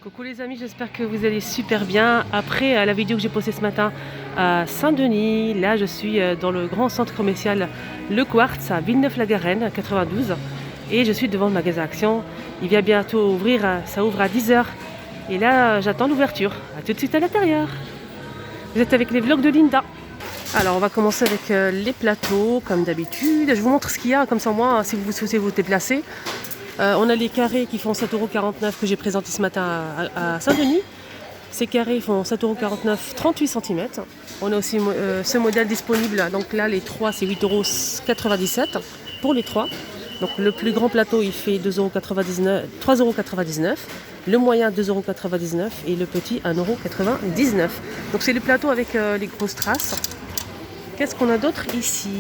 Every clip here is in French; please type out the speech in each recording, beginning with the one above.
Coucou les amis, j'espère que vous allez super bien. Après la vidéo que j'ai postée ce matin à Saint-Denis, là je suis dans le grand centre commercial Le Quartz à Villeneuve-la-Garenne, 92. Et je suis devant le magasin Action. Il vient bientôt ouvrir, ça ouvre à 10 h. Et là j'attends l'ouverture. A tout de suite à l'intérieur. Vous êtes avec les vlogs de Linda. Alors on va commencer avec les plateaux comme d'habitude. Je vous montre ce qu'il y a, comme ça moi si vous souhaitez vous déplacer. On a les carrés qui font 7,49 € que j'ai présenté ce matin à Saint-Denis. Ces carrés font 7,49 €, 38 cm. On a aussi ce modèle disponible. Donc là, les trois, c'est 8,97 € pour les trois. Donc le plus grand plateau, il fait 3,99 €. Le moyen, 2,99 € et le petit, 1,99 €. Donc c'est le plateau avec les grosses traces. Qu'est-ce qu'on a d'autre ici?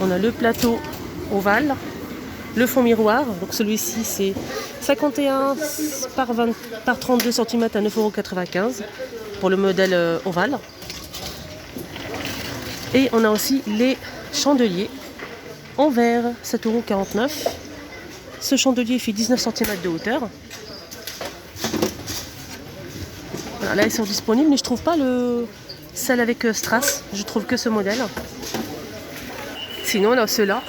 On a le plateau ovale. Le fond miroir, donc celui-ci c'est 51 par 32 cm à 9,95 € pour le modèle ovale. Et on a aussi les chandeliers en verre, 7,49 €. Ce chandelier fait 19 cm de hauteur. Voilà, là ils sont disponibles, mais je trouve pas celle avec strass, je trouve que ce modèle. Sinon on a ceux-là.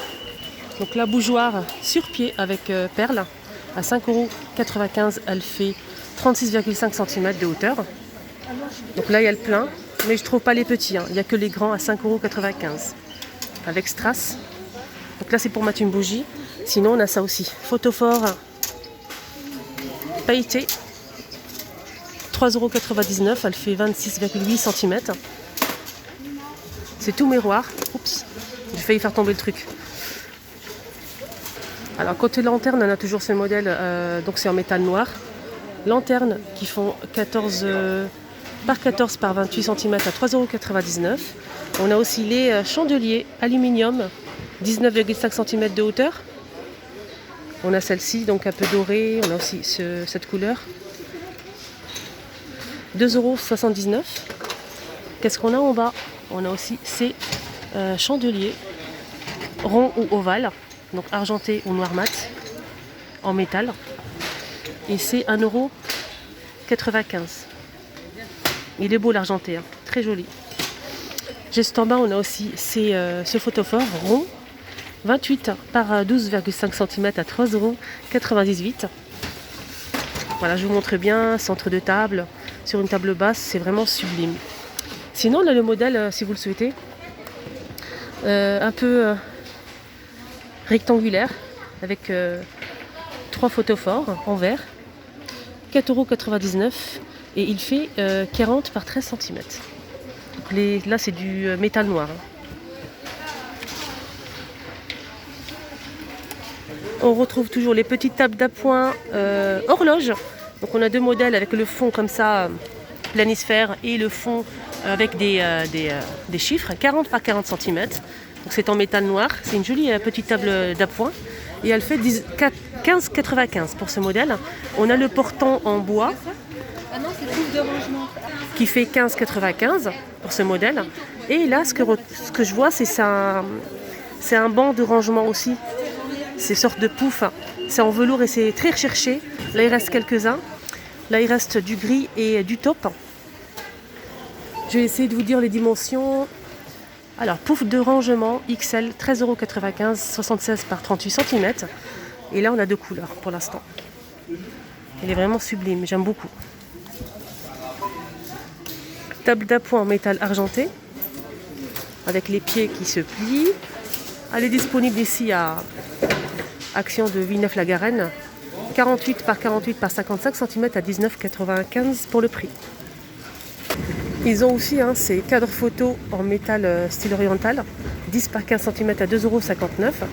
Donc la bougeoire sur pied avec perles à 5,95 €, elle fait 36,5 cm de hauteur. Donc là il y a le plein, mais je trouve pas les petits, il n'y a que les grands à 5,95 € avec strass. Donc là c'est pour mettre une bougie. Sinon on a ça aussi, photophore pailleté, 3,99 €, elle fait 26,8 cm. C'est tout miroir. Oups, j'ai failli faire tomber le truc. Alors côté lanterne, on a toujours ce modèle, donc c'est en métal noir. Lanternes qui font 14 par 14 par 28 cm à 3,99 €. On a aussi les chandeliers aluminium, 19,5 cm de hauteur. On a celle-ci, donc un peu dorée. On a aussi cette couleur. 2,79 €. Qu'est-ce qu'on a en bas? On a aussi ces chandeliers ronds ou ovales. Donc argenté ou noir mat en métal, et c'est 1,95 €. Il est beau l'argenté, très joli. Juste en bas on a aussi ce photophore rond, 28 par 12,5 cm à 3,98 €. Voilà, je vous montre bien, centre de table, sur une table basse, c'est vraiment sublime. Sinon on a le modèle, si vous le souhaitez, un peu rectangulaire avec 3 photophores en verre, 4,99 € et il fait 40 par 13 cm. Donc là c'est du métal noir. On retrouve toujours les petites tables d'appoint horloge. Donc on a deux modèles avec le fond comme ça planisphère et le fond avec des chiffres, 40 par 40 cm. Donc c'est en métal noir, c'est une jolie petite table d'appoint et elle fait 15,95 € pour ce modèle. On a le portant en bois qui fait 15,95 € pour ce modèle. Et là ce que je vois c'est un banc de rangement aussi. C'est une sorte de pouf, c'est en velours et c'est très recherché. Là il reste quelques-uns. Là il reste du gris et du taupe. Je vais essayer de vous dire les dimensions. Alors, pouf de rangement XL, 13,95 €, 76 par 38 cm. Et là, on a deux couleurs pour l'instant. Elle est vraiment sublime, j'aime beaucoup. Table d'appoint en métal argenté, avec les pieds qui se plient. Elle est disponible ici à Action de Villeneuve-la-Garenne. 48 par 48 par 55 cm à 19,95 € pour le prix. Ils ont aussi ces cadres photos en métal style oriental, 10 par 15 cm à 2,59 €.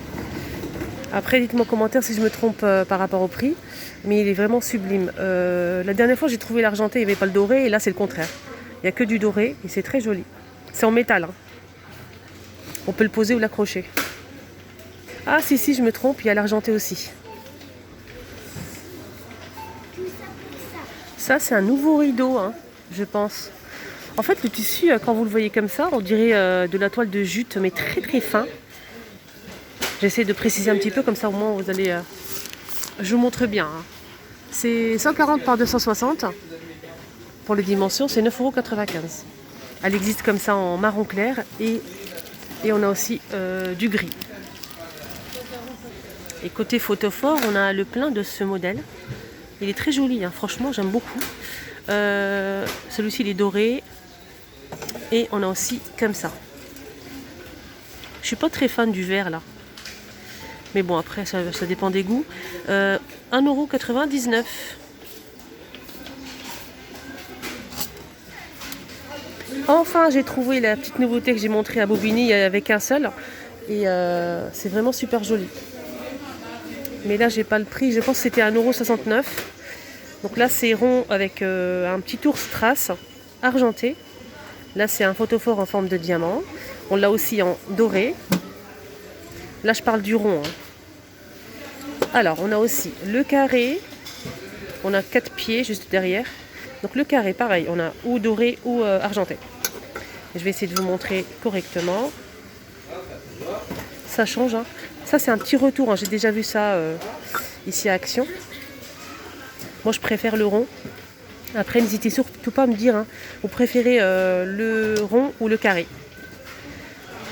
Après, dites-moi en commentaire si je me trompe par rapport au prix, mais il est vraiment sublime. La dernière fois, j'ai trouvé l'argenté, il n'y avait pas le doré, et là, c'est le contraire. Il n'y a que du doré, et c'est très joli. C'est en métal. On peut le poser ou l'accrocher. Ah, si, je me trompe, il y a l'argenté aussi. Ça, c'est un nouveau rideau, je pense. En fait, le tissu, quand vous le voyez comme ça, on dirait de la toile de jute, mais très très fin. J'essaie de préciser un petit peu, comme ça au moins vous allez... je vous montre bien. C'est 140 par 260. Pour les dimensions, c'est 9,95 €. Elle existe comme ça en marron clair et on a aussi du gris. Et côté photophore, on a le plein de ce modèle. Il est très joli, hein. Franchement, j'aime beaucoup. Celui-ci, il est doré. Et on a aussi comme ça. Je suis pas très fan du vert là. Mais bon, après, ça dépend des goûts. 1,99 €. Enfin, j'ai trouvé la petite nouveauté que j'ai montrée à Bobigny avec un seul. Et c'est vraiment super joli. Mais là, j'ai pas le prix. Je pense que c'était 1,69 €. Donc là, c'est rond avec un petit ours strass argenté. Là, c'est un photophore en forme de diamant. On l'a aussi en doré. Là, je parle du rond, hein. Alors, on a aussi le carré. On a 4 pieds juste derrière. Donc le carré, pareil, on a ou doré ou argenté. Je vais essayer de vous montrer correctement. Ça change, hein. Ça, c'est un petit retour, hein. J'ai déjà vu ça ici à Action. Moi, je préfère le rond. Après, n'hésitez surtout pas à me dire, hein, vous préférez le rond ou le carré.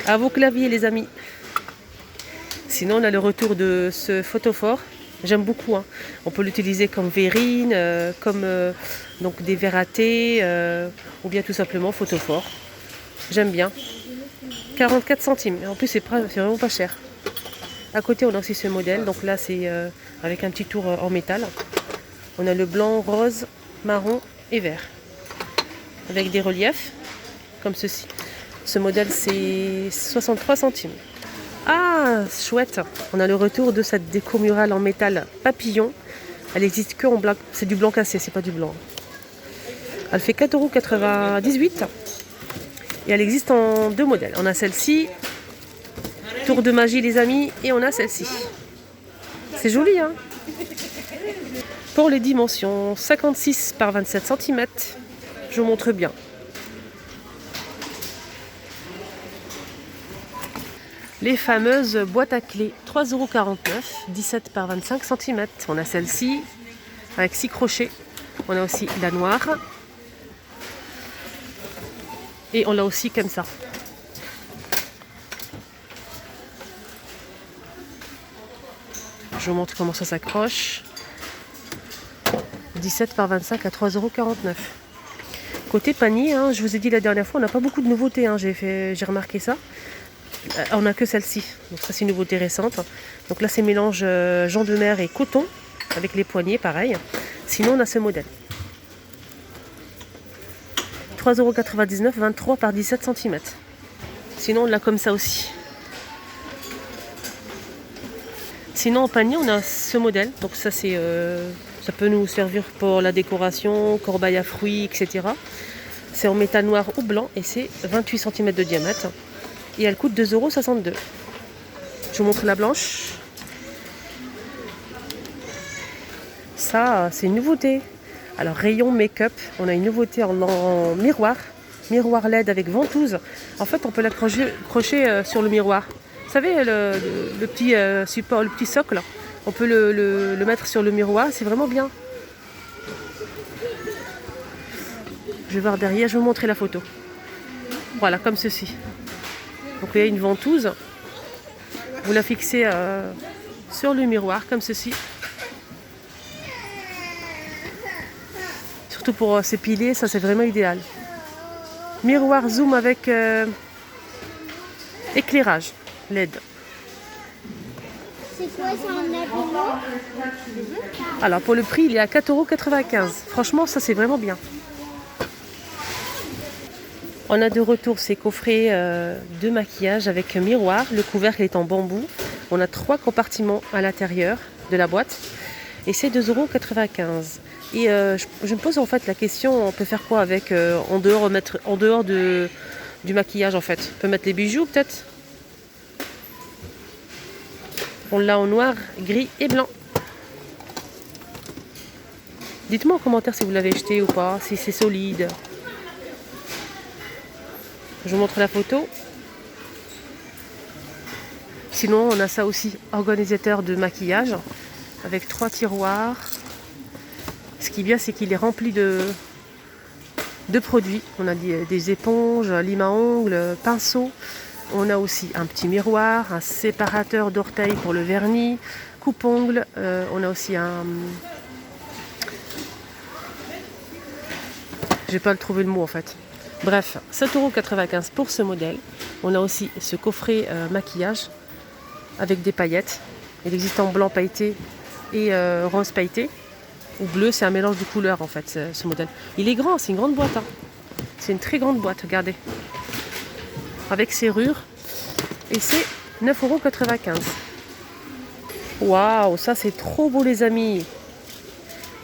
À vos claviers, les amis. Sinon, on a le retour de ce photophore. J'aime beaucoup, hein. On peut l'utiliser comme verrine, comme donc des verres à thé, ou bien tout simplement photophore. J'aime bien. 44 centimes. En plus, c'est vraiment pas cher. À côté, on a aussi ce modèle. Donc là, c'est avec un petit tour en métal. On a le blanc, rose, marron et vert. Avec des reliefs, comme ceci. Ce modèle, c'est 63 centimes. Ah, chouette. On a le retour de cette déco murale en métal papillon. Elle existe que en blanc. C'est du blanc cassé, c'est pas du blanc. Elle fait 4,98 €. Et elle existe en 2 modèles. On a celle-ci, tour de magie les amis, et on a celle-ci. C'est joli, hein. Pour les dimensions, 56 par 27 cm. Je vous montre bien. Les fameuses boîtes à clés, 3,49 €, 17 par 25 cm. On a celle-ci, avec 6 crochets. On a aussi la noire. Et on l'a aussi comme ça. Je vous montre comment ça s'accroche. 17 par 25 à 3,49 €. Côté panier, hein, je vous ai dit la dernière fois, on n'a pas beaucoup de nouveautés, hein, j'ai remarqué ça. On n'a que celle-ci, donc ça c'est une nouveauté récente. Donc là c'est mélange Jean de mer et coton, avec les poignées pareil. Sinon on a ce modèle. 3,99 €, 23 par 17 cm. Sinon on l'a comme ça aussi. Sinon en panier on a ce modèle, donc ça c'est... ça peut nous servir pour la décoration, corbeille à fruits, etc. C'est en métal noir ou blanc et c'est 28 cm de diamètre. Et elle coûte 2,62 €. Je vous montre la blanche. Ça, c'est une nouveauté. Alors, rayon make-up, on a une nouveauté en miroir. Miroir LED avec ventouse. En fait, on peut l'accrocher sur le miroir. Vous savez, le petit support, le petit socle, on peut le mettre sur le miroir. C'est vraiment bien. Je vais voir derrière, je vais vous montrer la photo. Voilà, comme ceci. Donc il y a une ventouse, vous la fixez sur le miroir comme ceci. Surtout pour s'épiler, ça c'est vraiment idéal. Miroir zoom avec éclairage LED. C'est quoi, c'est un habillement? Alors pour le prix, il est à 4,95 €. Franchement, ça c'est vraiment bien. On a de retour ces coffrets de maquillage avec miroir. Le couvercle est en bambou. On a 3 compartiments à l'intérieur de la boîte. Et c'est 2,95 €. Et je me pose en fait la question, on peut faire quoi avec en dehors du maquillage en fait? On peut mettre les bijoux peut-être? On l'a en noir, gris et blanc. Dites-moi en commentaire si vous l'avez acheté ou pas, si c'est solide. Je vous montre la photo. Sinon, on a ça aussi, organisateur de maquillage, avec 3 tiroirs. Ce qui est bien, c'est qu'il est rempli de produits. On a des éponges, lime à ongles, pinceau. On a aussi un petit miroir, un séparateur d'orteils pour le vernis, coupe-ongles. On a aussi un... Je vais pas le trouver le mot en fait. Bref, 7,95 € pour ce modèle. On a aussi ce coffret maquillage avec des paillettes. Il existe en blanc pailleté et rose pailleté. Ou bleu, c'est un mélange de couleurs en fait, ce modèle. Il est grand, c'est une grande boîte. Hein. C'est une très grande boîte, regardez. Avec serrure. Et c'est 9,95 €. Waouh, ça c'est trop beau les amis.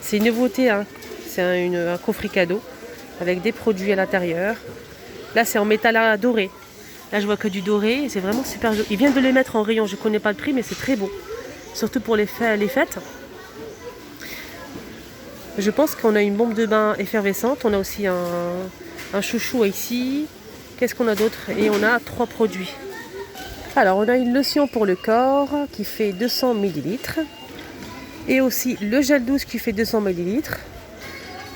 C'est une nouveauté, hein. C'est un coffret cadeau avec des produits à l'intérieur. Là c'est en métal doré. Là je vois que du doré et c'est vraiment super joli. Ils viennent de les mettre en rayon, je ne connais pas le prix mais c'est très beau. Surtout pour les fêtes. Je pense qu'on a une bombe de bain effervescente. On a aussi un chouchou ici. Qu'est-ce qu'on a d'autre? Et on a 3 produits. Alors on a une lotion pour le corps qui fait 200 ml. Et aussi le gel douce qui fait 200 ml.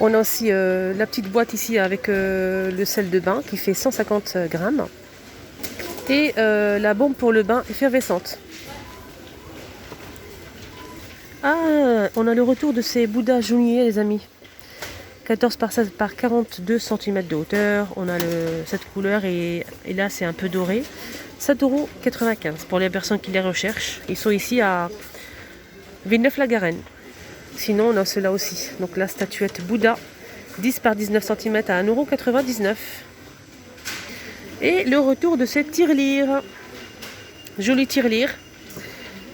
On a aussi la petite boîte ici avec le sel de bain qui fait 150 grammes. Et la bombe pour le bain effervescente. Ah, on a le retour de ces Bouddha Junier les amis. 14 par 16 par 42 cm de hauteur. On a cette couleur et là c'est un peu doré. 7,95 € pour les personnes qui les recherchent. Ils sont ici à Villeneuve-la-Garenne. Sinon on a cela aussi. Donc la statuette Bouddha 10 par 19 cm à 1,99 €. Et le retour de ces tirelires. Joli tirelire.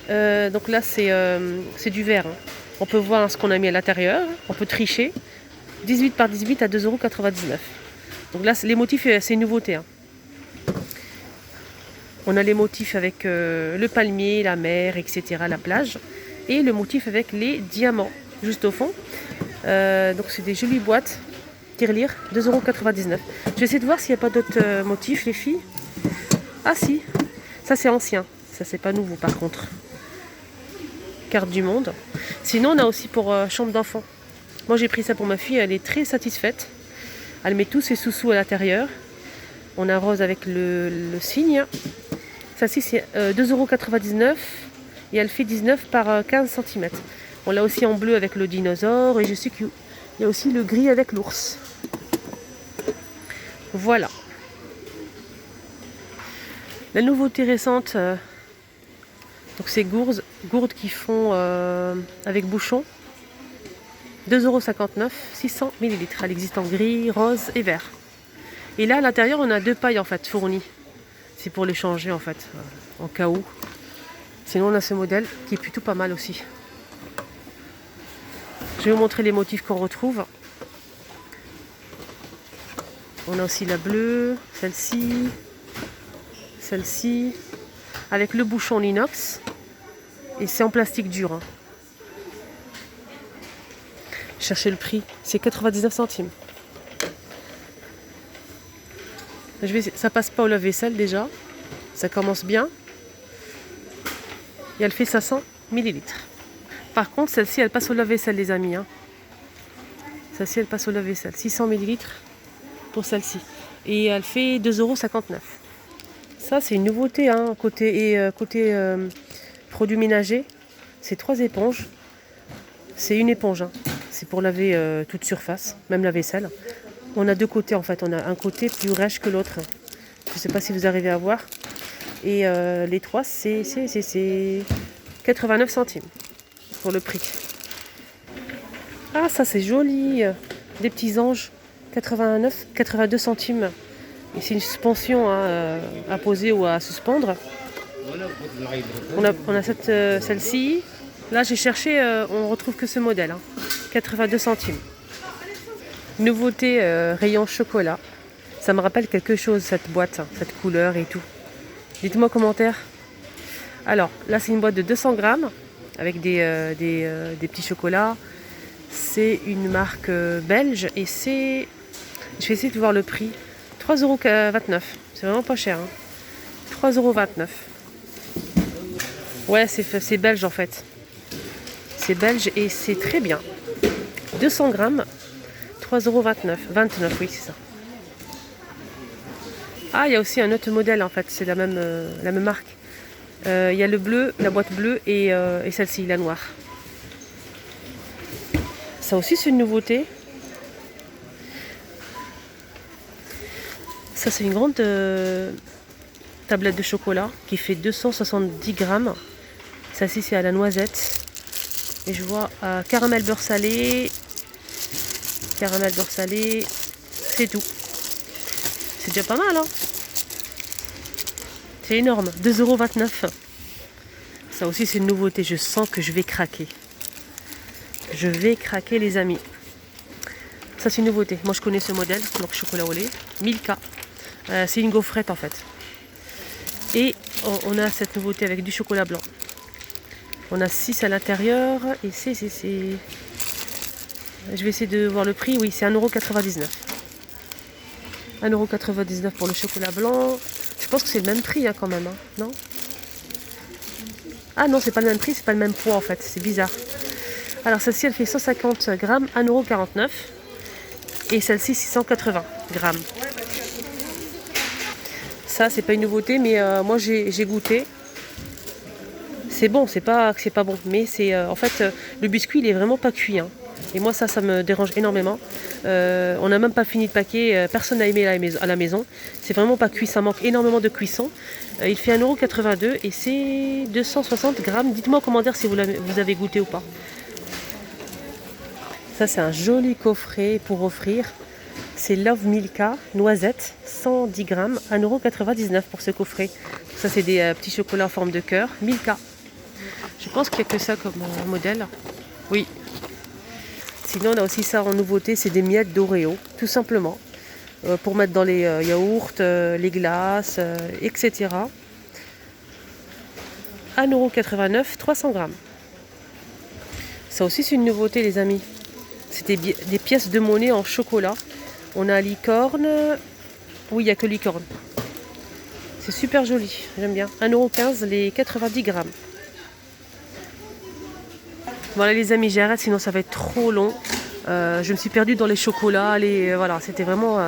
Donc là c'est du verre. Hein. On peut voir ce qu'on a mis à l'intérieur. On peut tricher. 18 par 18 à 2,99 €. Donc là les motifs c'est une nouveauté. Hein. On a les motifs avec le palmier, la mer, etc. La plage. Et le motif avec les diamants juste au fond. Donc c'est des jolies boîtes. Tirelire 2,99 €. Je vais essayer de voir s'il n'y a pas d'autres motifs les filles. Ah si. Ça c'est ancien. Ça c'est pas nouveau par contre. Carte du monde. Sinon on a aussi pour chambre d'enfant. Moi j'ai pris ça pour ma fille, elle est très satisfaite. Elle met tous ses sous-sous à l'intérieur. On a rose avec le cygne. Ça ci c'est 2,99 € et elle fait 19 par 15 cm. On l'a aussi en bleu avec le dinosaure et je sais qu'il y a aussi le gris avec l'ours. Voilà. La nouveauté récente, donc c'est gourdes qui font avec bouchon. 2,59 €, 600 ml. Elle existe en gris, rose et vert. Et là, à l'intérieur, on a 2 pailles en fait fournies. C'est pour les changer en fait, en cas où. Sinon, on a ce modèle qui est plutôt pas mal aussi. Je vais vous montrer les motifs qu'on retrouve. On a aussi la bleue, celle-ci, avec le bouchon en inox. Et c'est en plastique dur. Hein. Cherchez le prix, c'est 99 centimes. Ça passe pas au lave-vaisselle déjà, ça commence bien. Et elle fait 500 ml. Par contre, celle-ci, elle passe au lave-vaisselle, les amis. Hein. Celle-ci, elle passe au lave-vaisselle. 600 ml pour celle-ci. Et elle fait 2,59 €. Ça, c'est une nouveauté, hein, côté produits ménagers. C'est 3 éponges. C'est une éponge. Hein. C'est pour laver toute surface, même la vaisselle. On a 2 côtés en fait. On a un côté plus rêche que l'autre. Je ne sais pas si vous arrivez à voir. Et les 3, c'est 89 centimes pour le prix. Ah, ça c'est joli. Des petits anges. 82 centimes. Et c'est une suspension à poser ou à suspendre. On a celle-ci. Là j'ai cherché, on retrouve que ce modèle. Hein. 82 centimes. Nouveauté rayon chocolat. Ça me rappelle quelque chose cette boîte, hein, cette couleur et tout. Dites-moi en commentaire. Alors là c'est une boîte de 200 grammes avec des petits chocolats. C'est une marque belge et c'est... Je vais essayer de voir le prix. 3,29 €. C'est vraiment pas cher. Hein. 3,29 €. Ouais, c'est belge en fait. C'est belge et c'est très bien. 200 grammes, 3,29 €. 29, oui, c'est ça. Ah, il y a aussi un autre modèle en fait, c'est la même marque. Il y a le bleu, la boîte bleue et celle-ci, la noire. Ça aussi, c'est une nouveauté. Ça, c'est une grande tablette de chocolat qui fait 270 grammes. Celle-ci, c'est à la noisette. Et je vois caramel beurre salé. Caramel beurre salé. C'est tout. C'est déjà pas mal, hein? C'est énorme. 2,29 €. Ça aussi, c'est une nouveauté. Je sens que je vais craquer. Je vais craquer, les amis. Ça, c'est une nouveauté. Moi, je connais ce modèle. Donc, chocolat au lait. Milka. C'est une gaufrette, en fait. Et on a cette nouveauté avec du chocolat blanc. On a 6 à l'intérieur. Et c'est... Je vais essayer de voir le prix. Oui, c'est 1,99 €. 1,99 € pour le chocolat blanc. Je pense que c'est le même prix, hein, quand même. Hein. Non? Ah non, c'est pas le même prix, c'est pas le même poids en fait. C'est bizarre. Alors celle-ci, elle fait 150 grammes, 1,49 €. Et celle-ci, 680 grammes. Ça, c'est pas une nouveauté, mais moi j'ai goûté. C'est bon, c'est pas que c'est pas bon, mais c'est en fait le biscuit, il est vraiment pas cuit. Hein. Et moi, ça me dérange énormément. On n'a même pas fini de paquer, personne n'a aimé à la maison. C'est vraiment pas cuit, ça manque énormément de cuisson. Il fait 1,82 € et c'est 260 grammes. Dites-moi en commentaire si vous avez goûté ou pas. Ça, c'est un joli coffret pour offrir. C'est Love Milka, noisette, 110 grammes, 1,99 € pour ce coffret. Ça, c'est des petits chocolats en forme de cœur. Milka. Je pense qu'il n'y a que ça comme modèle. Oui. Sinon, on a aussi ça en nouveauté, c'est des miettes d'Oreo, tout simplement. Pour mettre dans les yaourts, les glaces, etc. 1,89 €, 300 grammes. Ça aussi, c'est une nouveauté, les amis. C'est des pièces de monnaie en chocolat. On a licorne. Oui, il n'y a que licorne. C'est super joli, j'aime bien. 1,15 € les 90 grammes. Voilà les amis, j'arrête, sinon ça va être trop long. Je me suis perdue dans les chocolats. Voilà, c'était vraiment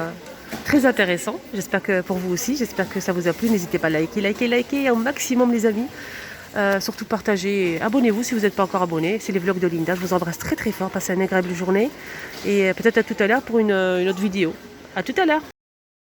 très intéressant. J'espère que pour vous aussi, j'espère que ça vous a plu. N'hésitez pas à liker au maximum les amis. Surtout partagez, abonnez-vous si vous n'êtes pas encore abonné. C'est les vlogs de Linda, je vous embrasse très très fort. Passez une agréable journée et peut-être à tout à l'heure pour une autre vidéo. À tout à l'heure.